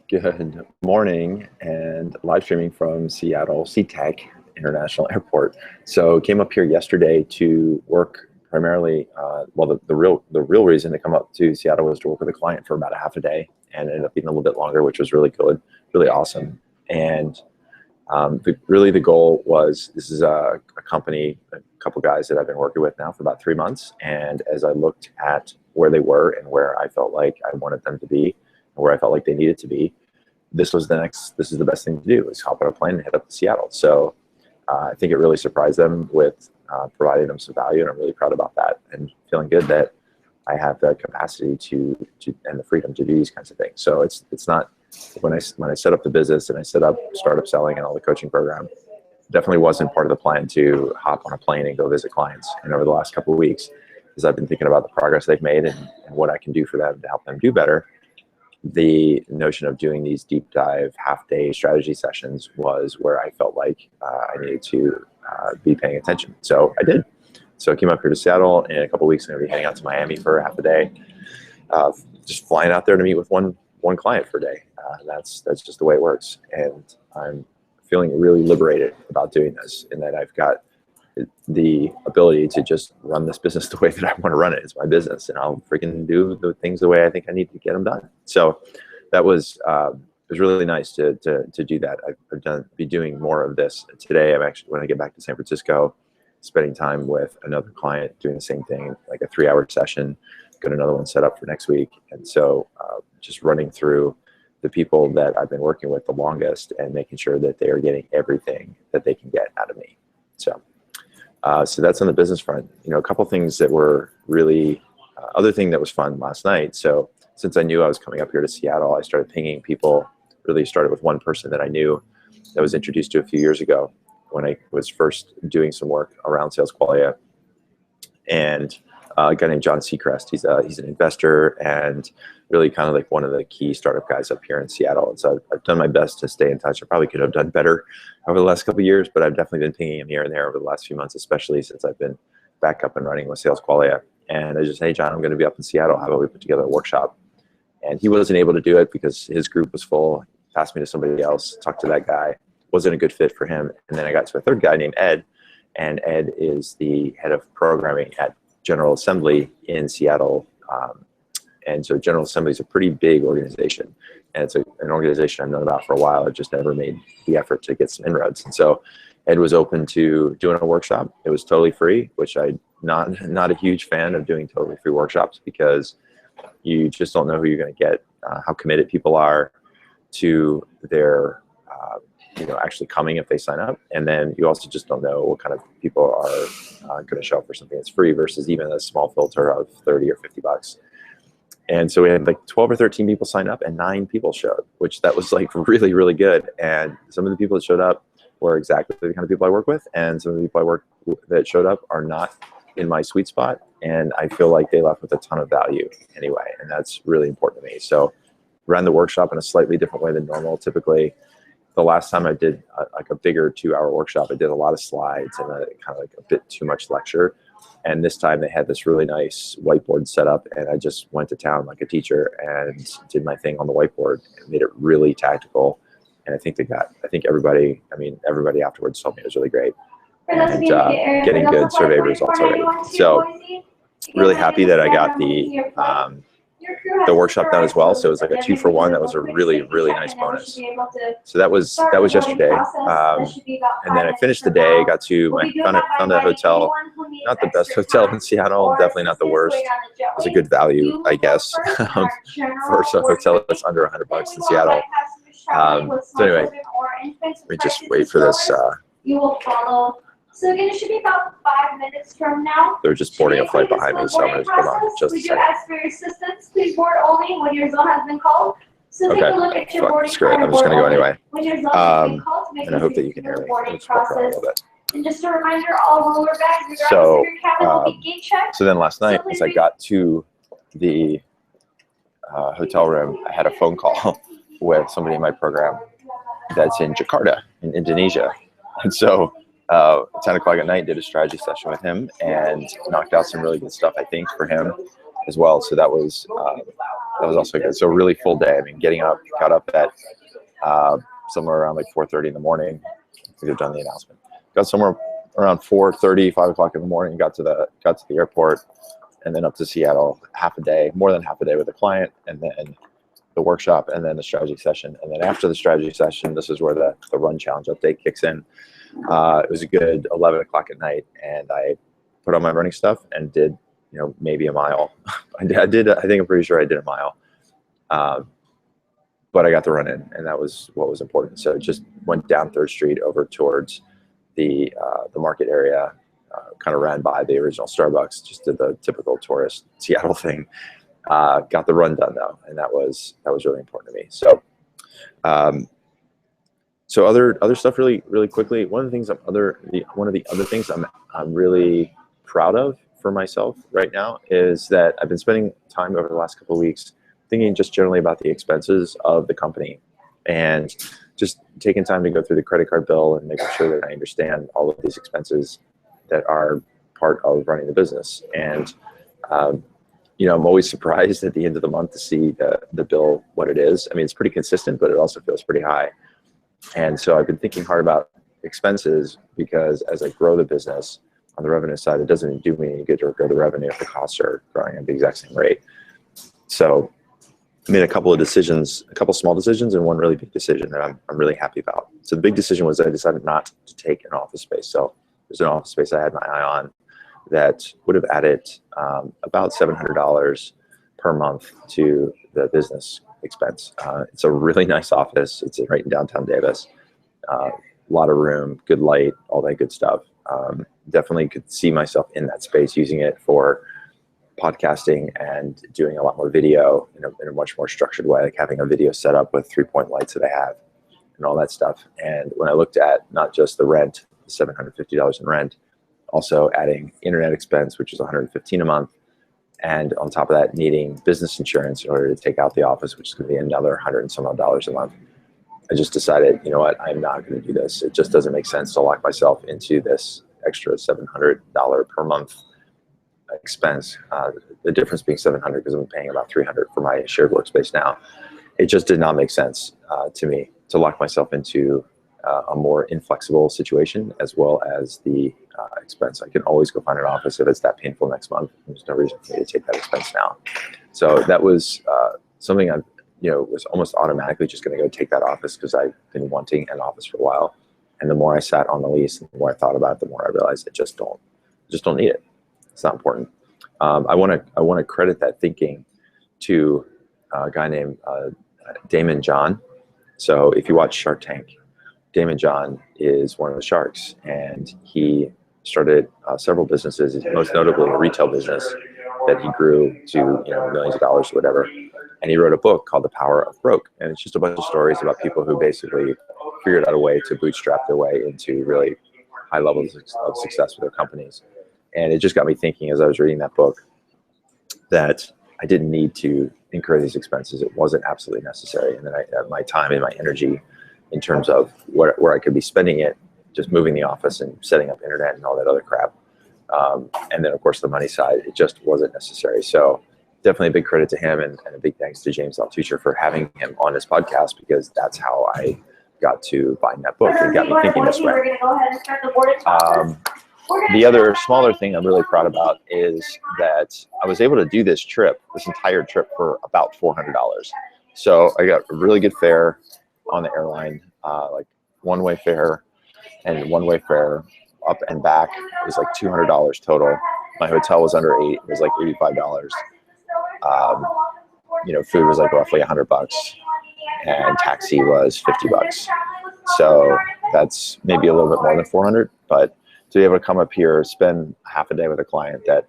Good morning, and live streaming from Seattle SeaTac International Airport. So came up here yesterday to work primarily. Well, the real reason to come up to Seattle was to work with a client for about a half a day, and it ended up being a little bit longer, which was really good, really awesome. And the goal was, this is a company, a couple guys that I've been working with now for about 3 months, and as I looked at where they were and where I felt like I wanted them to be, where I felt like they needed to be, this is the best thing to do, is hop on a plane and head up to Seattle. So I think it really surprised them with providing them some value, and I'm really proud about that, and feeling good that I have the capacity to and the freedom to do these kinds of things. So it's not, when I set up the business and I set up startup selling and all the coaching program, definitely wasn't part of the plan to hop on a plane and go visit clients. And over the last couple of weeks, as I've been thinking about the progress they've made and what I can do for them to help them do better, the notion of doing these deep dive half-day strategy sessions was where I felt like I needed to be paying attention. So I did. So I came up here to Seattle. In a couple of weeks, I'm going to be heading out to Miami for half a day, just flying out there to meet with one client per day. That's just the way it works. And I'm feeling really liberated about doing this, in that I've got the ability to just run this business the way that I want to run it. It's my business, and I'll freaking do the things the way I think I need to get them done. So that was it was really nice to do that. I've be doing more of this today. I'm actually, when I get back to San Francisco, spending time with another client doing the same thing, like a 3-hour session. Got another one set up for next week, and so just running through the people that I've been working with the longest and making sure that they are getting everything that they can get out of me. So that's on the business front. You know, a couple things that were really, other thing that was fun last night. So since I knew I was coming up here to Seattle, I started pinging people. Really started with one person that I knew, that was introduced to a few years ago when I was first doing some work around sales qualia, and a guy named John Seacrest. He's an investor and really kind of like one of the key startup guys up here in Seattle. And so I've done my best to stay in touch. I probably could have done better over the last couple of years, but I've definitely been pinging him here and there over the last few months, especially since I've been back up and running with sales qualia. And I just, hey, John, I'm going to be up in Seattle. How about we put together a workshop? And he wasn't able to do it because his group was full. He passed me to somebody else, talked to that guy. Wasn't a good fit for him. And then I got to a third guy named Ed, and Ed is the head of programming at General Assembly in Seattle. And so General Assembly is a pretty big organization, and it's an organization I've known about for a while. I've just never made the effort to get some inroads. And so Ed was open to doing a workshop. It was totally free, which I'm not a huge fan of doing totally free workshops, because you just don't know who you're going to get, how committed people are to their actually coming if they sign up. And then you also just don't know what kind of people are going to show up for something that's free versus even a small filter of 30 or 50 bucks. And so we had like 12 or 13 people sign up, and 9 people showed, which that was like really, really good. And some of the people that showed up were exactly the kind of people I work with, and some of the people that showed up are not in my sweet spot. And I feel like they left with a ton of value anyway, and that's really important to me. So ran the workshop in a slightly different way than normal. Typically, the last time I did like a bigger 2-hour workshop, I did a lot of slides and kind of like a bit too much lecture. And this time they had this really nice whiteboard set up, and I just went to town like a teacher and did my thing on the whiteboard and made it really tactical. And I think everybody afterwards told me it was really great, and getting good survey results already. So really happy that I got the workshop done as well. So it was like a 2-for-1. That was a really, really nice bonus. So that was yesterday. And then I finished the day, found a hotel, not the best hotel in Seattle, definitely not the worst. It was a good value, I guess, for a hotel that's under $100 in Seattle. So anyway, let me just wait for this. You will follow. So again, it should be about 5 minutes from now. They're just boarding a flight behind me, so I'm going to hold on just a second. Ask for your assistance. Please board only when your zone has been called. So take a look at your boarding card. I'm just going to go anyway. When your zone has been called, to make and I hope that you can hear me. Boarding process. And just a reminder, all roller bags, regardless of your cabin, will be gate checked. So then last night, as I got to the hotel room, I had a phone call with somebody in my program that's in Jakarta, in Indonesia. And so 10 o'clock at night, did a strategy session with him and knocked out some really good stuff, I think, for him as well. So that was that was also good. So really full day. I mean, got up at somewhere around like 4:30 in the morning. We had done the announcement. Got somewhere around 4:30, 5 o'clock in the morning. Got to the airport, and then up to Seattle. More than half a day with a client, and then the workshop, and then the strategy session. And then after the strategy session, this is where the run challenge update kicks in. It was a good 11 o'clock at night, and I put on my running stuff and did, maybe a mile. I think I'm pretty sure I did a mile. But I got the run in, and that was what was important. So just went down 3rd Street over towards the market area, kind of ran by the original Starbucks, just did the typical tourist Seattle thing. Got the run done though, and that was really important to me. So, so other stuff really quickly. One of the other things I'm really proud of for myself right now is that I've been spending time over the last couple of weeks thinking just generally about the expenses of the company, and just taking time to go through the credit card bill and making sure that I understand all of these expenses that are part of running the business. And I'm always surprised at the end of the month to see the bill, what it is. I mean, it's pretty consistent, but it also feels pretty high. And so I've been thinking hard about expenses, because as I grow the business on the revenue side, it doesn't do me any good to grow the revenue if the costs are growing at the exact same rate. So I made a couple small decisions, and one really big decision that I'm really happy about. So the big decision was I decided not to take an office space. So there's an office space I had my eye on that would have added about $700 per month to the business expense. It's a really nice office. It's right in downtown Davis. A lot of room, good light, all that good stuff. Definitely could see myself in that space, using it for podcasting and doing a lot more video in a much more structured way, like having a video set up with 3-point lights that I have and all that stuff. And when I looked at not just the rent, the $750 in rent, also adding internet expense, which is $115 a month, and on top of that, needing business insurance in order to take out the office, which is going to be another $100 and some odd a month, I just decided, you know what, I'm not going to do this. It just doesn't make sense to lock myself into this extra $700 per month expense. The difference being $700 because I'm paying about $300 for my shared workspace now. It just did not make sense to me to lock myself into a more inflexible situation, as well as the expense. I can always go find an office if it's that painful next month. There's no reason for me to take that expense now. So that was something I was almost automatically just going to go take that office, because I've been wanting an office for a while. And the more I sat on the lease, and the more I thought about it, the more I realized I just don't need it. It's not important. I want to credit that thinking to a guy named Damon John. So if you watch Shark Tank, Damon John is one of the sharks, and he started several businesses, most notably a retail business that he grew to millions of dollars or whatever. And he wrote a book called The Power of Broke, and it's just a bunch of stories about people who basically figured out a way to bootstrap their way into really high levels of success with their companies. And it just got me thinking as I was reading that book that I didn't need to incur these expenses. It wasn't absolutely necessary. And then my time and my energy in terms of where I could be spending it, just moving the office and setting up internet and all that other crap. And then of course the money side, it just wasn't necessary. So definitely a big credit to him, and a big thanks to James Altucher for having him on his podcast, because that's how I got to buying that book and got me thinking this way. The other smaller thing I'm really proud about is that I was able to do this entire trip for about $400. So I got a really good fare on the airline, like one-way fare and one-way fare up and back. It was like $200 total. My hotel was under $8. It was like $85. Food was like roughly $100, and taxi was $50. So that's maybe a little bit more than 400, but to be able to come up here, spend half a day with a client that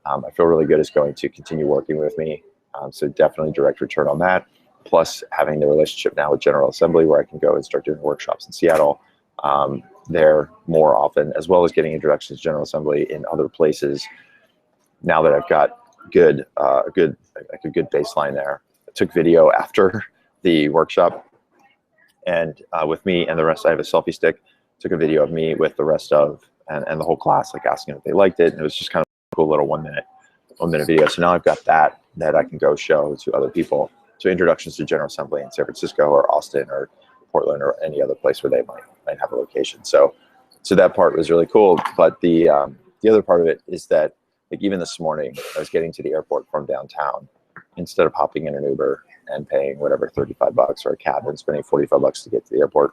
I feel really good is going to continue working with me. So definitely direct return on that. Plus having the relationship now with General Assembly, where I can go and start doing workshops in Seattle there more often, as well as getting introductions to General Assembly in other places. Now that I've got a good baseline there. I took video after the workshop, and with me and the rest, I have a selfie stick. Took a video of me with the rest of and the whole class, like asking if they liked it. And it was just kind of a cool little one minute video. So now I've got that that I can go show to other people. So introductions to General Assembly in San Francisco or Austin or Portland or any other place where they might have a location. So that part was really cool. But the other part of it is that, like, even this morning, I was getting to the airport from downtown. Instead of hopping in an Uber and paying whatever $35 or a cab and spending $45 to get to the airport,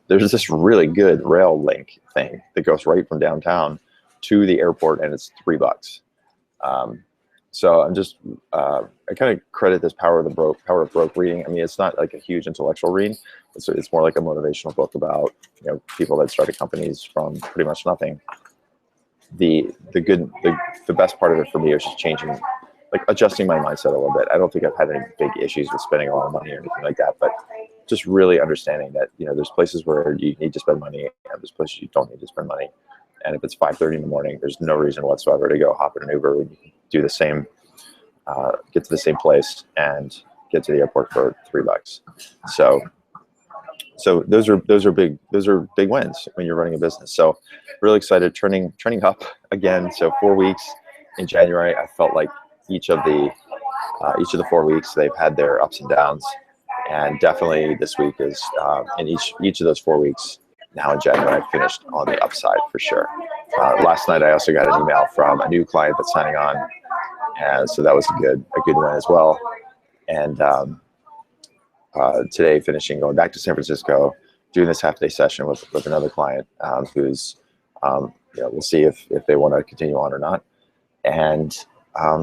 there's this really good rail link thing that goes right from downtown to the airport, and it's $3. So I'm just I kind of credit this Power of Broke reading. I mean, it's not like a huge intellectual read. It's more like a motivational book about, you know, people that started companies from pretty much nothing. The best part of it for me was just changing, like, adjusting my mindset a little bit. I don't think I've had any big issues with spending a lot of money or anything like that, but just really understanding that, you know, there's places where you need to spend money and there's places you don't need to spend money. And if it's 5:30 in the morning, there's no reason whatsoever to go hop in an Uber when you can do the same, get to the same place and get to the airport for $3. So those are big wins when you're running a business. So really excited, trending up again. So 4 weeks in January. I felt like each of the 4 weeks they've had their ups and downs, and definitely this week is in each of those 4 weeks. Now in January, I finished on the upside for sure. Last night I also got an email from a new client that's signing on, and so that was a good win as well. And today finishing, going back to San Francisco, doing this half-day session with another client who's, you know, we'll see if they want to continue on or not. And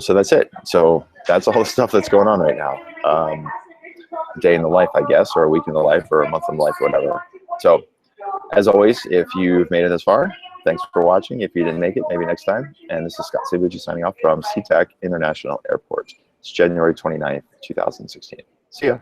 so that's it. So that's all the stuff that's going on right now. A day in the life, I guess, or a week in the life, or a month in the life, or whatever. So as always, if you've made it this far, thanks for watching. If you didn't make it, maybe next time. And this is Scott Sambucci signing off from SEATAC International Airport. It's January 29th, 2016. See ya.